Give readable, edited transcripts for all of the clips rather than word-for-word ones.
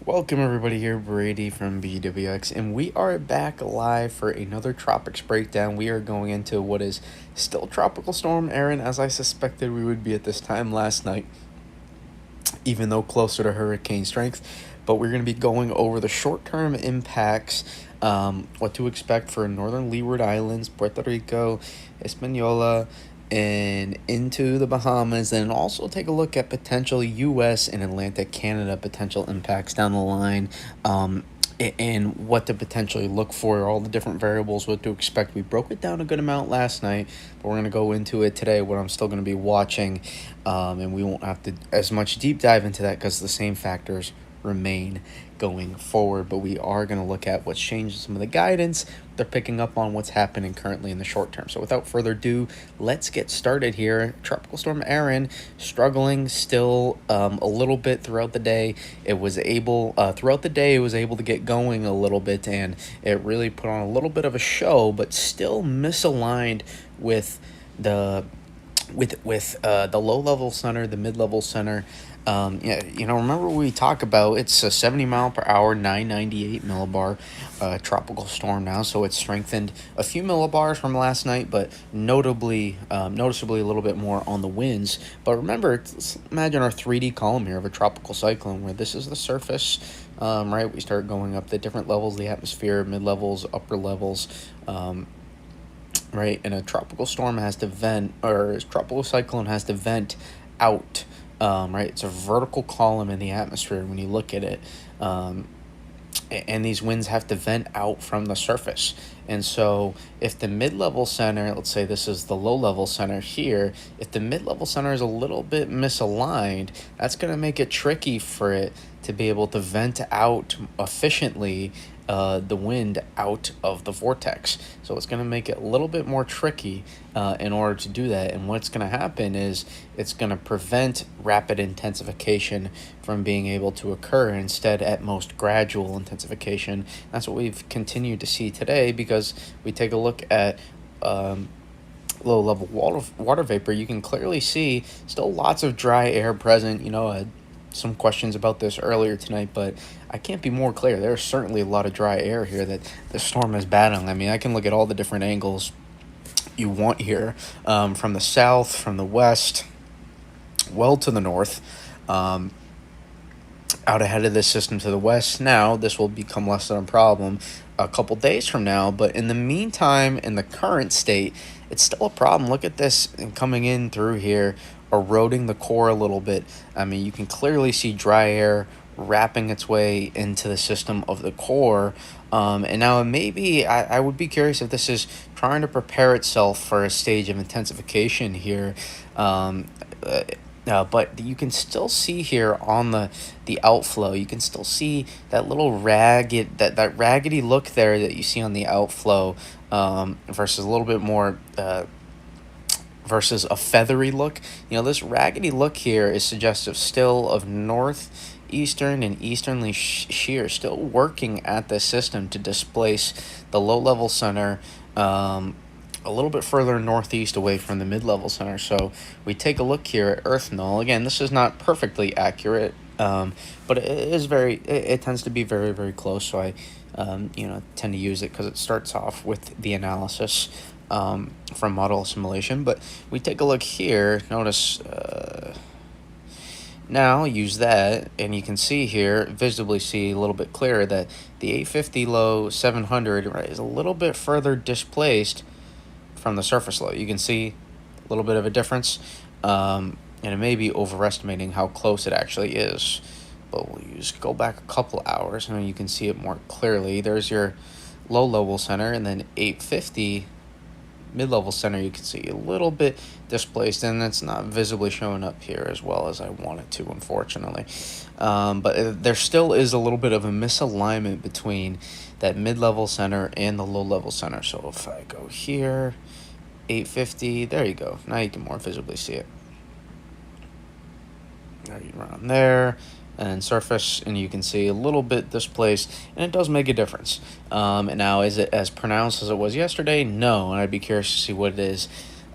Welcome everybody, here Brady from BWX, and we are back live for another tropics breakdown. We are going into what is still Tropical Storm Erin, as I suspected we would be at this time last night, even though closer to hurricane strength. But we're going to be going over the short-term impacts, what to expect for northern Leeward Islands, Puerto Rico, Hispaniola, and into the Bahamas, and also take a look at potential U.S. and Atlantic Canada potential impacts down the line, and what to potentially look for, all the different variables, what to expect. We broke it down a good amount last night, but we're going to go into it today, what I'm still going to be watching, and we won't have to as much deep dive into that because the same factors remain going forward. But we are going to look at what's changed, some of the guidance they're picking up on, what's happening currently in the short term. So without further ado, let's get started here. Tropical Storm Erin struggling still a little bit throughout the day. It was able to get going a little bit, and it really put on a little bit of a show, but still misaligned with the low level center, the mid level center. Remember we talk about it's a 70 mile per hour, 998 millibar tropical storm now, so it's strengthened a few millibars from last night, but noticeably a little bit more on the winds. But remember, let's imagine our 3D column here of a tropical cyclone, where this is the surface, right? We start going up the different levels of the atmosphere, mid levels, upper levels. Right, and a tropical storm has to vent, or a tropical cyclone has to vent out. Right, it's a vertical column in the atmosphere when you look at it, and these winds have to vent out from the surface. And so if the mid-level center, let's say this is the low-level center here, if the mid-level center is a little bit misaligned, that's going to make it tricky for it to be able to vent out efficiently the wind out of the vortex. So it's going to make it a little bit more tricky in order to do that. And what's going to happen is it's going to prevent rapid intensification from being able to occur, instead at most gradual intensification. That's what we've continued to see today, because we take a look at low-level water vapor. You can clearly see still lots of dry air present. Some questions about this earlier tonight, but I can't be more clear. There's certainly a lot of dry air here that the storm is battling. I mean, I can look at all the different angles you want here, from the south, from the west, well to the north, out ahead of this system to the west. Now, this will become less than a problem a couple days from now, but in the meantime, in the current state, it's still a problem. Look at this, and coming in through here, eroding the core a little bit. I mean, you can clearly see dry air wrapping its way into the system of the core. And now maybe I would be curious if this is trying to prepare itself for a stage of intensification here. But you can still see here on the outflow, you can still see that little that raggedy look there that you see on the outflow, versus a little bit more versus a feathery look. This raggedy look here is suggestive still of northeastern and easternly shear still working at the system to displace the low-level center a little bit further northeast away from the mid-level center. So we take a look here at Earth null. Again, this is not perfectly accurate, but it tends to be very, very close. So I tend to use it because it starts off with the analysis from model assimilation. But we take a look here, notice, now use that, and you can see here, visibly see a little bit clearer, that the 850 low 700, right, is a little bit further displaced from the surface low. You can see a little bit of a difference, and it may be overestimating how close it actually is. But we'll go back a couple hours, and you can see it more clearly. There's your low-level center, and then 850 mid-level center, you can see a little bit displaced, and it's not visibly showing up here as well as I want it to, unfortunately. But there still is a little bit of a misalignment between that mid-level center and the low-level center. So if I go here, 850, there you go. Now you can more visibly see it. There you run there, and surface, and you can see a little bit displaced, and it does make a difference. And now, is it as pronounced as it was yesterday? No, and I'd be curious to see what it is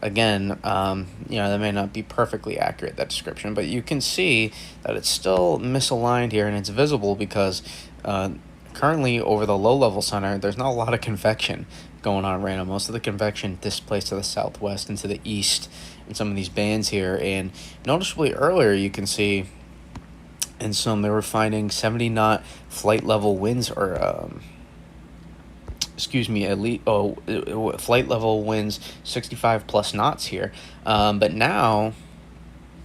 again, that may not be perfectly accurate, that description, but you can see that it's still misaligned here, and it's visible because uh, currently over the low level center, there's not a lot of convection going on right now. Most of the convection displaced to the southwest and to the east in some of these bands here, and noticeably earlier you can see in some they were finding 70 knot flight level winds, or excuse me, flight level winds 65 plus knots here. But now,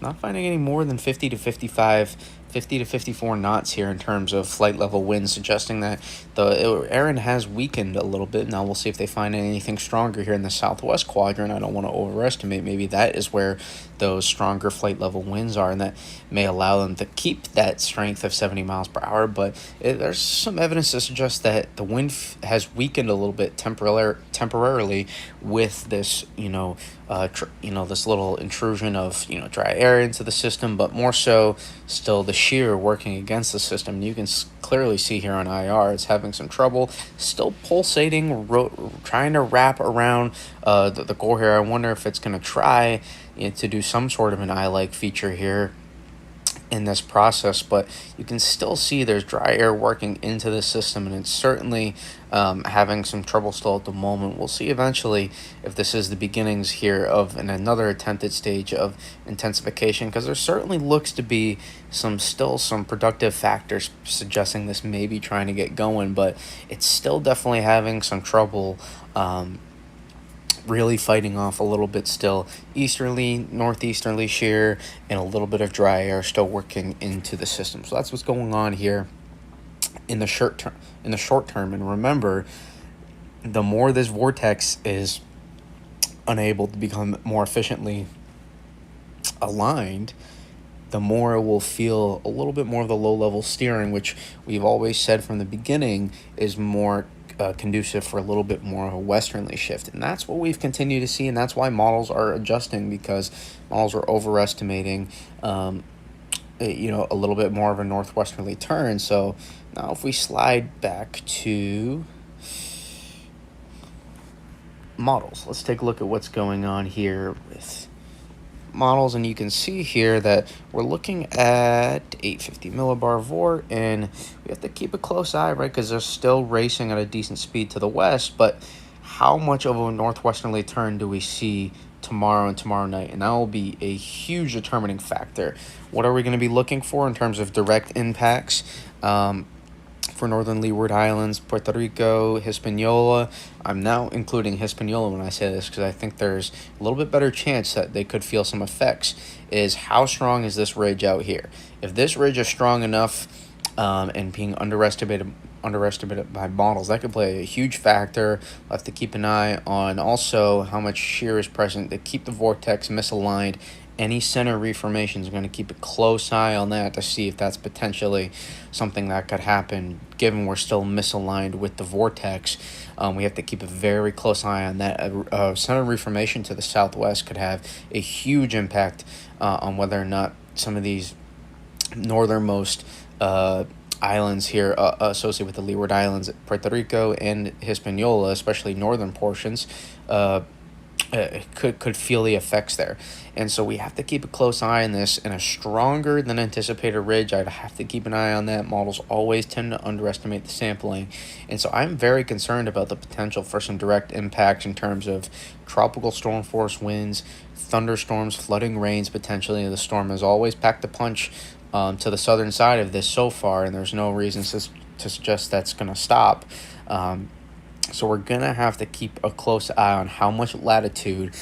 not finding any more than 50 to 54 knots here in terms of flight level winds, suggesting that the Erin has weakened a little bit. Now we'll see if they find anything stronger here in the southwest quadrant. I don't want to overestimate. Maybe that is where those stronger flight level winds are, and that may allow them to keep that strength of 70 miles per hour. But there's some evidence to suggest that the wind has weakened a little bit temporarily with this, this little intrusion of dry air into the system, but more so still the shear working against the system. You can clearly see here on IR it's having some trouble, still pulsating, trying to wrap around the core here. I wonder if it's going to try to do some sort of an eye-like feature here in this process, but you can still see there's dry air working into the system, and it's certainly having some trouble still at the moment. We'll see eventually if this is the beginnings here of another attempted stage of intensification, because there certainly looks to be some productive factors suggesting this may be trying to get going, but it's still definitely having some trouble really fighting off a little bit still. Easterly, northeasterly shear, and a little bit of dry air still working into the system. So that's what's going on here in the short term. And remember, the more this vortex is unable to become more efficiently aligned, the more it will feel a little bit more of the low-level steering, which we've always said from the beginning is more conducive for a little bit more of a westerly shift. And that's what we've continued to see, and that's why models are adjusting, because models are overestimating a little bit more of a northwesterly turn. So now if we slide back to models, let's take a look at what's going on here with models, and you can see here that we're looking at 850 millibar vort, and we have to keep a close eye, right, because they're still racing at a decent speed to the west. But how much of a northwesterly turn do we see tomorrow and tomorrow night? And that will be a huge determining factor. What are we going to be looking for in terms of direct impacts for northern Leeward Islands, Puerto Rico, Hispaniola? I'm now including Hispaniola when I say this because I think there's a little bit better chance that they could feel some effects. Is how strong is this ridge out here? If this ridge is strong enough and being underestimated by models, that could play a huge factor. We'll have to keep an eye on also how much shear is present to keep the vortex misaligned. Any center reformation is going to keep a close eye on that to see if that's potentially something that could happen. Given we're still misaligned with the vortex, we have to keep a very close eye on that. Center reformation to the southwest could have a huge impact on whether or not some of these northernmost islands here associated with the Leeward Islands, Puerto Rico and Hispaniola, especially northern portions, could feel the effects there. And so we have to keep a close eye on this. And a stronger than anticipated ridge, I'd have to keep an eye on that. Models always tend to underestimate the sampling, and so I'm very concerned about the potential for some direct impacts in terms of tropical storm force winds, thunderstorms, flooding rains potentially. The storm has always packed a punch to the southern side of this so far, and there's no reason to suggest that's going to stop. So we're going to have to keep a close eye on how much latitude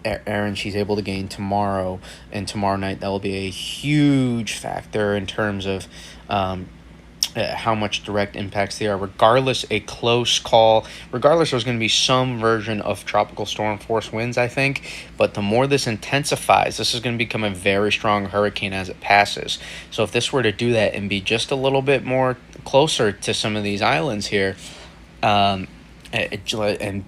Erin she's able to gain tomorrow and tomorrow night. That will be a huge factor in terms of how much direct impacts there are. Regardless, a close call. Regardless, there's going to be some version of tropical storm force winds, I think. But the more this intensifies, this is going to become a very strong hurricane as it passes. So if this were to do that and be just a little bit more closer to some of these islands here, and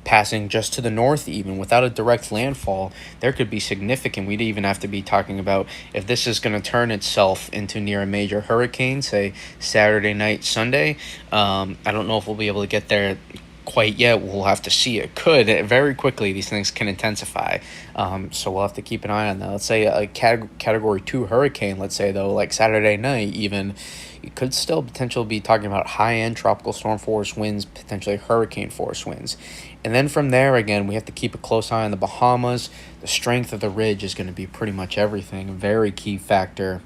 passing just to the north, even without a direct landfall, there could be significant. We'd even have to be talking about if this is going to turn itself into near a major hurricane, say Saturday night, Sunday. I don't know if we'll be able to get there quite yet. We'll have to see. It could very quickly. These things can intensify. So we'll have to keep an eye on that. Let's say a category 2 hurricane, let's say, though, like Saturday night, even, you could still potentially be talking about high-end tropical storm force winds, potentially hurricane force winds. And then from there, again, we have to keep a close eye on the Bahamas. The strength of the ridge is going to be pretty much everything. A very key factor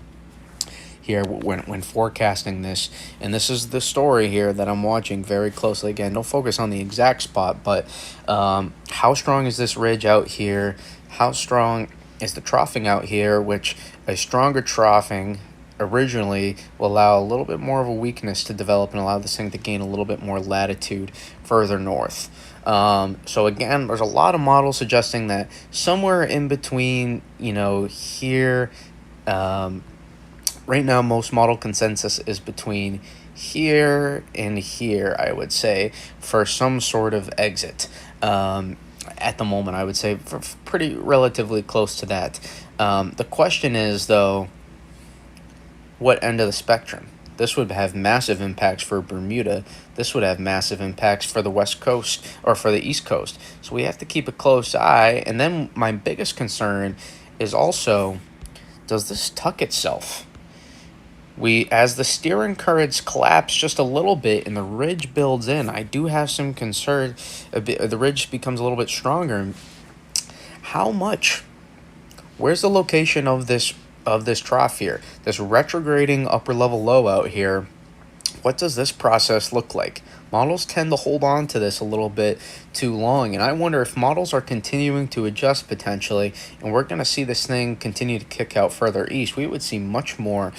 here when forecasting this. And this is the story here that I'm watching very closely. Again, don't focus on the exact spot, but how strong is this ridge out here? How strong is the troughing out here? Which a stronger troughing originally will allow a little bit more of a weakness to develop and allow this thing to gain a little bit more latitude further north. So again, there's a lot of models suggesting that somewhere in between, here, right now, most model consensus is between here and here, I would say, for some sort of exit. At the moment, I would say pretty relatively close to that. The question is, though, what end of the spectrum? This would have massive impacts for Bermuda. This would have massive impacts for the West Coast or for the East Coast. So we have to keep a close eye. And then my biggest concern is also, does this tuck itself? As the steering currents collapse just a little bit and the ridge builds in, I do have some concern. The ridge becomes a little bit stronger. How much? Where's the location of this trough here? This retrograding upper level low out here. What does this process look like? Models tend to hold on to this a little bit too long, and I wonder if models are continuing to adjust potentially, and we're going to see this thing continue to kick out further east. We would see much more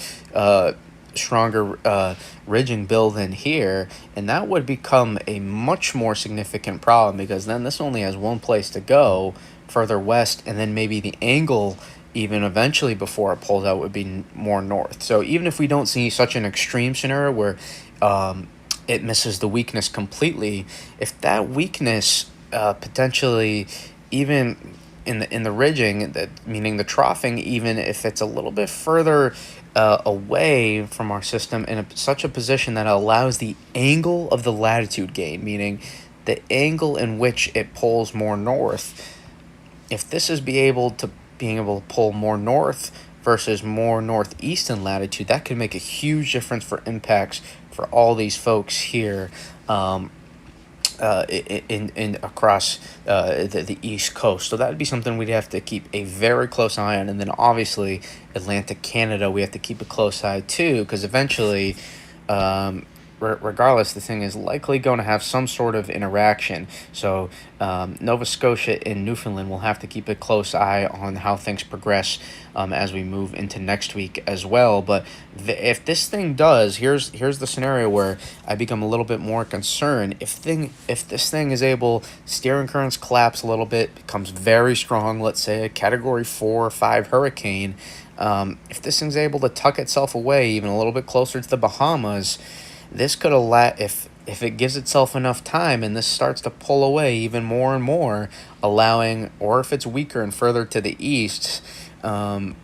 stronger ridging build in here, and that would become a much more significant problem, because then this only has one place to go, further west, and then maybe the angle even eventually before it pulls out would be more north. So even if we don't see such an extreme scenario where it misses the weakness completely, if that weakness potentially even in the ridging, that meaning the troughing, even if it's a little bit further away from our system in such a position that allows the angle of the latitude gain, meaning the angle in which it pulls more north, if this is being able to pull more north versus more northeast in latitude, that could make a huge difference for impacts for all these folks here in across the East Coast. So that would be something we'd have to keep a very close eye on. And then obviously Atlantic Canada, we have to keep a close eye too, because eventually regardless, the thing is likely going to have some sort of interaction. So Nova Scotia and Newfoundland will have to keep a close eye on how things progress as we move into next week as well. But if this thing does, here's the scenario where I become a little bit more concerned. If this thing is able, steering currents collapse a little bit, becomes very strong, let's say a category 4 or 5 hurricane, if this thing's able to tuck itself away even a little bit closer to the Bahamas, this could allow, if it gives itself enough time and this starts to pull away even more and more, allowing, or if it's weaker and further to the east, again,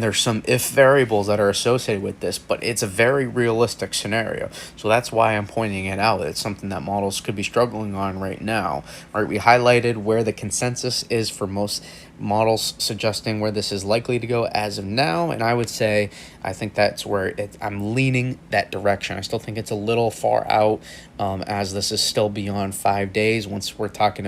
there's some if variables that are associated with this, but it's a very realistic scenario. So that's why I'm pointing it out. It's something that models could be struggling on right now. Right, we highlighted where the consensus is for most models suggesting where this is likely to go as of now, and I would say I think that's where I'm leaning that direction. I still think it's a little far out, as this is still beyond 5 days. Once we're talking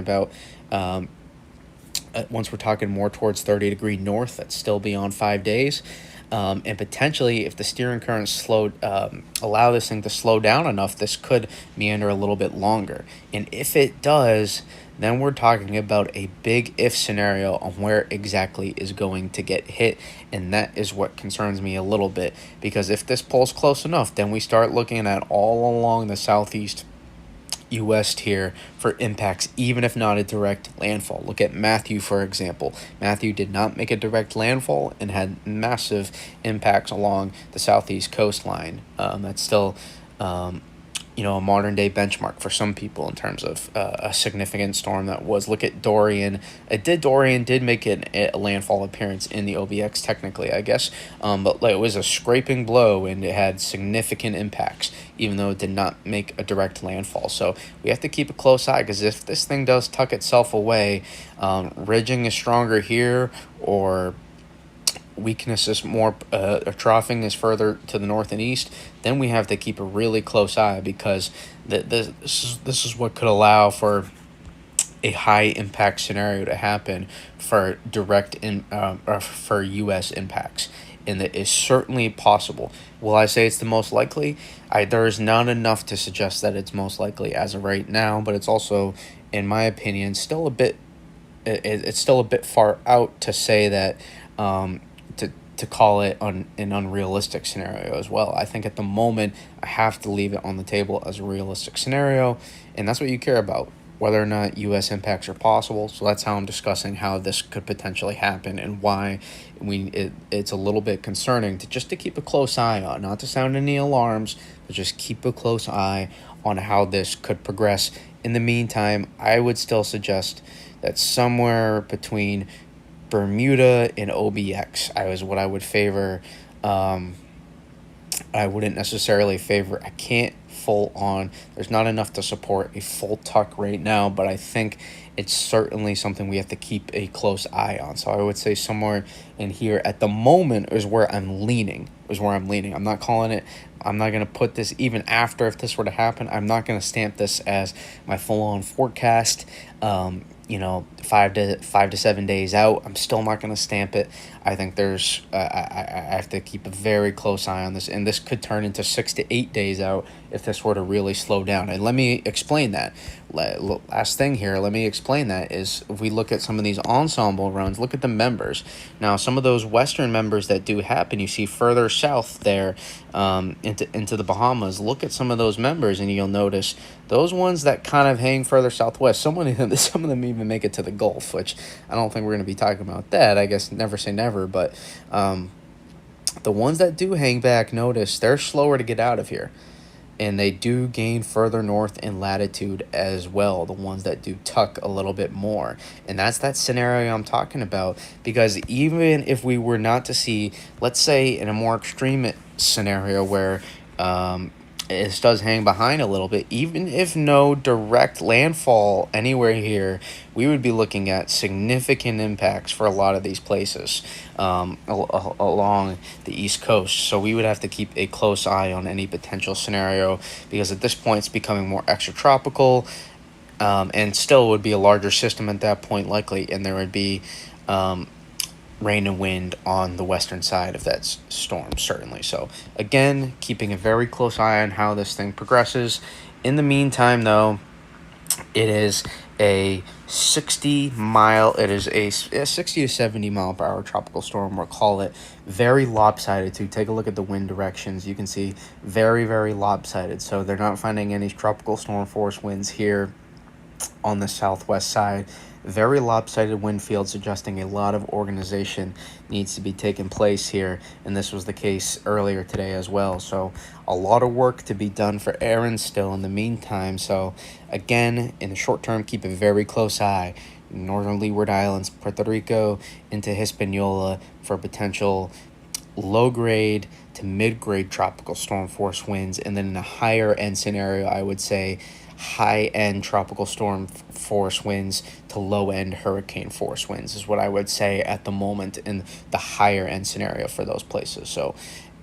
more towards 30-degree north, that's still beyond 5 days. And potentially, if the steering currents allow this thing to slow down enough, this could meander a little bit longer. And if it does, then we're talking about a big if scenario on where exactly is going to get hit. And that is what concerns me a little bit, because if this pulls close enough, then we start looking at all along the southeast U.S. here for impacts, even if not a direct landfall. Look at Matthew, for example. Matthew did not make a direct landfall and had massive impacts along the southeast coastline. That's still a modern day benchmark for some people in terms of a significant storm that was. Look at Dorian. Dorian did make a landfall appearance in the OBX technically, I guess, but like, it was a scraping blow and it had significant impacts, even though it did not make a direct landfall. So we have to keep a close eye, because if this thing does tuck itself away, ridging is stronger here, or weakness is more, or troughing is further to the north and east, then we have to keep a really close eye, because this is what could allow for a high impact scenario to happen for for U.S. impacts, and that is certainly possible. Will I say it's the most likely? There is not enough to suggest that it's most likely as of right now, but it's also, in my opinion, still a bit. It's still a bit far out to say that. To call it an unrealistic scenario as well. I think at the moment I have to leave it on the table as a realistic scenario, and that's what you care about, whether or not U.S. impacts are possible. So that's how I'm discussing how this could potentially happen, and why it's a little bit concerning to keep a close eye on, not to sound any alarms, but just keep a close eye on how this could progress. In the meantime, I would still suggest that somewhere between Bermuda and OBX is what I would favor. I wouldn't necessarily favor. I can't full on. There's not enough to support a full tuck right now, but I think it's certainly something we have to keep a close eye on. So I would say somewhere in here at the moment is where I'm leaning. I'm not calling it. I'm not going to put this, even after, if this were to happen, I'm not going to stamp this as my full-on forecast. 5 to 7 days out, I'm still not going to stamp it. I think there's I have to keep a very close eye on this, and this could turn into 6 to 8 days out if this were to really slow down. And let me explain that. Last thing here, let me explain that is, if we look at some of these ensemble runs, look at the members. Now, some of those western members that do happen, you see further south there, into the Bahamas. Look at some of those members, and you'll notice those ones that kind of hang further southwest. Some of them even make it to the Gulf, which I don't think we're going to be talking about that. I guess never say never, but the ones that do hang back, notice they're slower to get out of here, and they do gain further north in latitude as well, the ones that do tuck a little bit more. And that's that scenario I'm talking about, because even if we were not to see, let's say in a more extreme scenario where it does hang behind a little bit, even if no direct landfall anywhere here, we would be looking at significant impacts for a lot of these places along the East Coast. So we would have to keep a close eye on any potential scenario, because at this point it's becoming more extratropical, and still would be a larger system at that point likely, and there would be rain and wind on the western side of that storm, certainly. So again, keeping a very close eye on how this thing progresses. In the meantime, though, it is a 60 to 70 mile per hour tropical storm. We'll call it very lopsided too. Take a look at the wind directions. You can see very, very lopsided. So they're not finding any tropical storm force winds here on the southwest side. Very lopsided wind field, suggesting a lot of organization needs to be taking place here, and this was the case earlier today as well. So a lot of work to be done for Erin still in the meantime. So again, in the short term, keep a very close eye. Northern Leeward Islands, Puerto Rico, into Hispaniola for potential low-grade to mid-grade tropical storm force winds, and then in a higher-end scenario, I would say high-end tropical storm force winds to low-end hurricane force winds is what I would say at the moment in the higher-end scenario for those places. So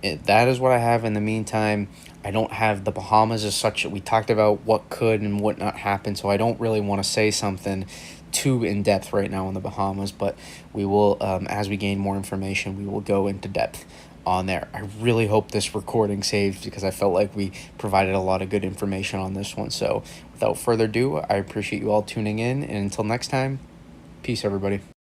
that is what I have in the meantime. I don't have the Bahamas as such. We talked about what could and what not happen, so I don't really want to say something too in-depth right now on the Bahamas, but we will, as we gain more information, we will go into depth on there. I really hope this recording saves, because I felt like we provided a lot of good information on this one. So without further ado, I appreciate you all tuning in, and until next time, peace, everybody.